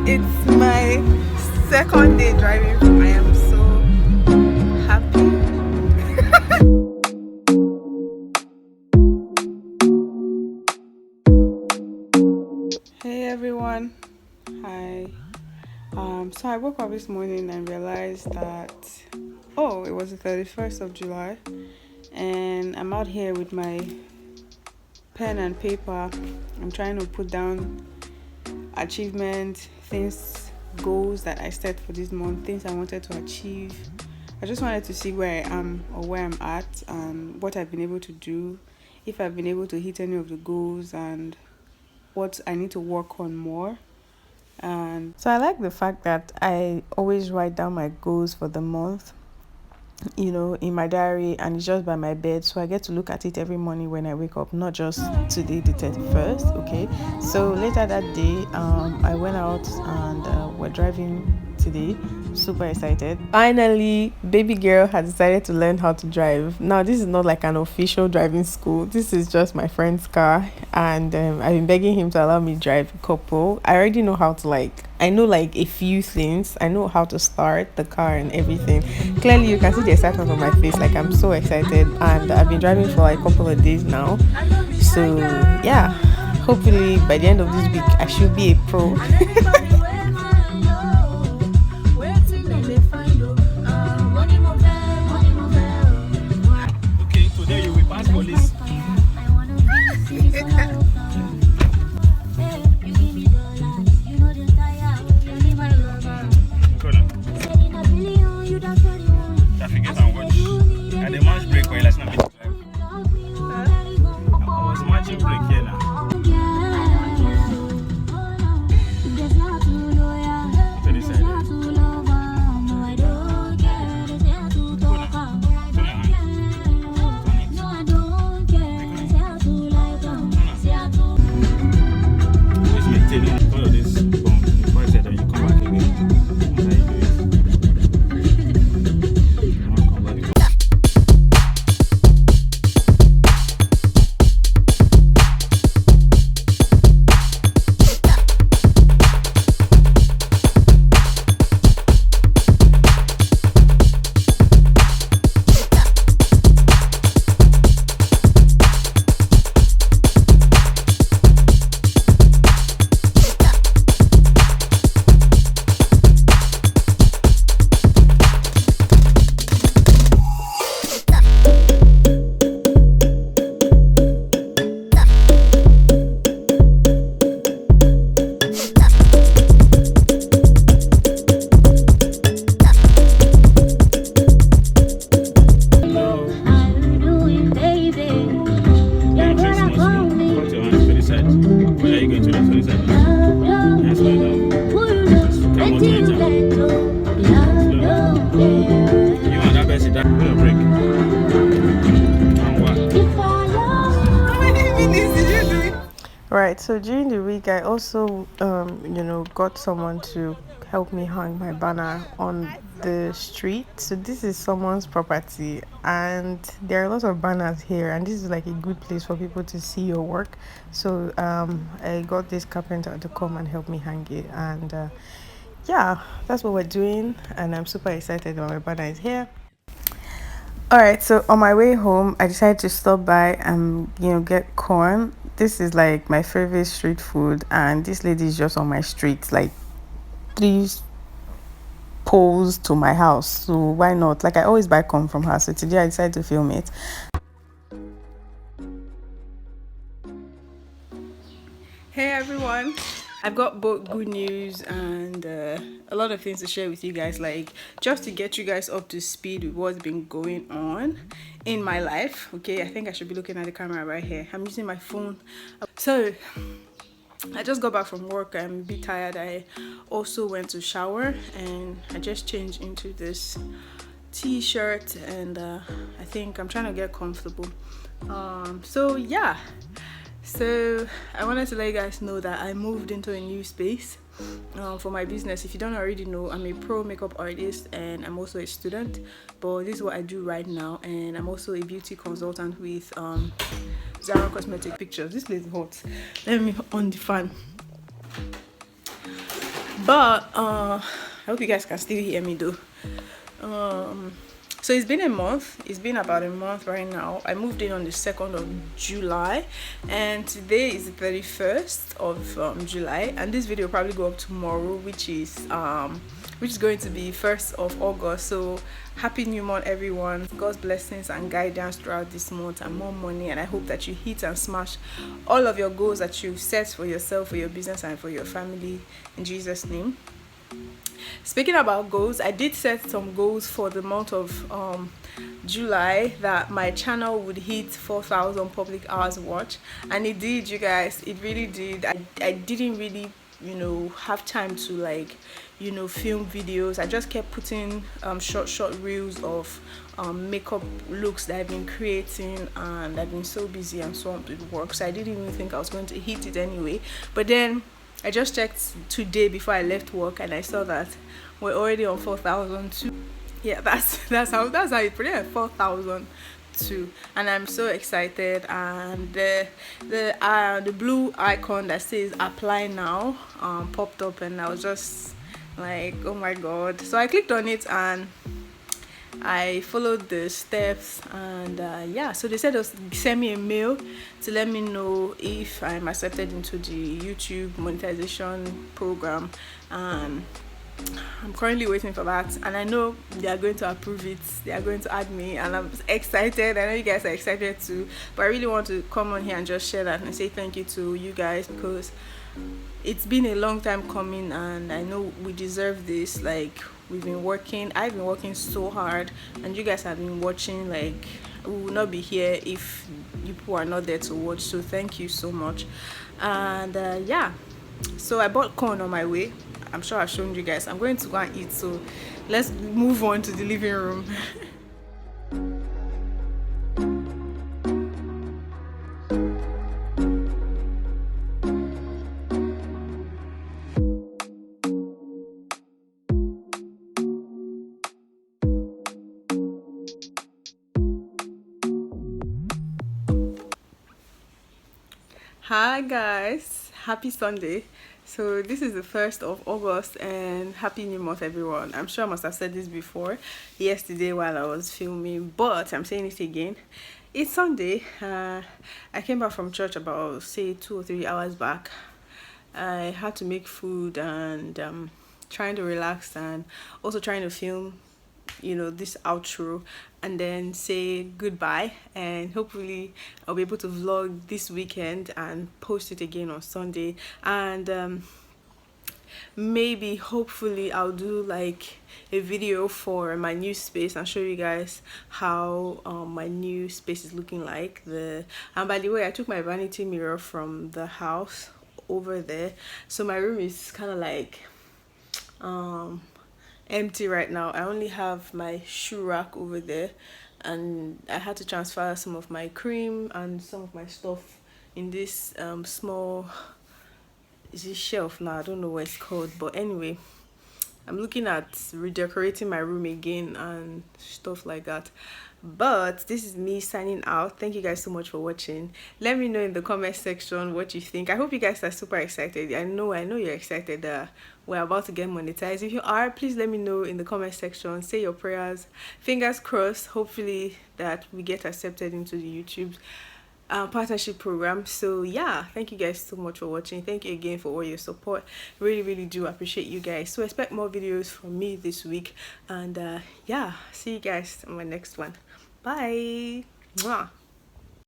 It's my second day driving. I am so happy. Hey everyone. Hi. So I woke up this morning and realized that it was the 31st of July, and I'm out here with my pen and paper. I'm trying to put down achievement things, goals that I set for this month, things I wanted to achieve. I just wanted to see where I am or where I'm at and what I've been able to do, if I've been able to hit any of the goals and what I need to work on more. And so I like the fact that I always write down my goals for the month, in my diary, and it's just by my bed, so I get to look at it every morning when I wake up, not just today the 31st. Okay, so later that day, I went out and we're driving today. Super excited. Finally, baby girl has decided to learn how to drive. Now this is not like an official driving school, this is just my friend's car, and I've been begging him to allow me drive a couple. I already know how to, I know like a few things. I know how to start the car and everything. Clearly you can see the excitement on my face, like I'm so excited, and I've been driving for like a couple of days now. So yeah, hopefully by the end of this week I should be a pro. Okay, today you will pass police. Traffic get and watch. And the man's break or let's not be drive. I was matching break here now. 20 seconds. Always maintaining all of this bomb before I said that you come back again. How you do it? I'll come back. Right, so during the week I also got someone to help me hang my banner on the street. So this is someone's property and there are lots of banners here, and this is like a good place for people to see your work. So I got this carpenter to come and help me hang it, and yeah, that's what we're doing, and I'm super excited that my banner is here. All right, so on my way home, I decided to stop by and get corn. This is like my favorite street food, and this lady is just on my street, like 3 poles to my house. So why not? Like I always buy corn from her. So today I decided to film it. Hey everyone, I've got both good news and a lot of things to share with you guys, like just to get you guys up to speed with what's been going on in my life. Okay, I think I should be looking at the camera right here. I'm using my phone. So I just got back from work. I'm a bit tired. I also went to shower and I just changed into this t-shirt, and I think I'm trying to get comfortable. So yeah, so I wanted to let you guys know that I moved into a new space for my business. If you don't already know, I'm a pro makeup artist and I'm also a student, but this is what I do right now, and I'm also a beauty consultant with Zara Cosmetic Pictures. This place is hot. Let me on the fan. But I hope you guys can still hear me though. um so it's been a month. It's been about a month right now. I moved in on the 2nd of July, and today is the 31st of July, and this video will probably go up tomorrow, which is going to be 1st of August. So happy new month, everyone. God's blessings and guidance throughout this month, and more money. And I hope that you hit and smash all of your goals that you've set for yourself, for your business, and for your family, in Jesus' name. Speaking about goals, I did set some goals for the month of July, that my channel would hit 4,000 public hours watch, and it did, you guys. It really did. I didn't really have time to film videos. I just kept putting short reels of makeup looks that I've been creating, and I've been so busy and swamped with work, so I didn't even think I was going to hit it anyway. But then I just checked today before I left work, and I saw that we're already on 4,002. Yeah, that's how you put it, 4,002, and I'm so excited. And the blue icon that says apply now popped up, and I was just like, oh my god. So I clicked on it and I followed the steps, and yeah, so they said they'll send me a mail to let me know if I'm accepted into the YouTube monetization program. I'm currently waiting for that, and I know they are going to approve it. They are going to add me, and I'm excited. I know you guys are excited too, but I really want to come on here and just share that and say thank you to you guys, because it's been a long time coming, and I know we deserve this. Like, I've been working so hard, and you guys have been watching. Like, we will not be here if you people are not there to watch, so thank you so much. And yeah, so I bought corn on my way. I'm sure I've shown you guys. I'm going to go and eat, so let's move on to the living room. Hi guys, happy Sunday. So this is the 1st of August, and happy new month, everyone. I'm sure I must have said this before yesterday while I was filming, but I'm saying it again. It's Sunday. I came back from church about, say, 2 or 3 hours back. I had to make food, and trying to relax, and also trying to film this outro, and then say goodbye. And hopefully I'll be able to vlog this weekend and post it again on Sunday. And maybe, hopefully, I'll do like a video for my new space and show you guys how my new space is looking like. And by the way, I took my vanity mirror from the house over there, so my room is kind of like empty right now. I only have my shoe rack over there, and I had to transfer some of my cream and some of my stuff in this small, is it shelf now? I don't know what it's called, but anyway, I'm looking at redecorating my room again and stuff like that. But this is me signing out. Thank you guys so much for watching. Let me know in the comment section what you think. I hope you guys are super excited. I know you're excited. We're about to get monetized. If you are, please let me know in the comment section. Say your prayers. Fingers crossed, hopefully, that we get accepted into the YouTube partnership program. So yeah, thank you guys so much for watching. Thank you again for all your support. Really do appreciate you guys. So expect more videos from me this week, and yeah, see you guys on my next one. Bye. Mwah.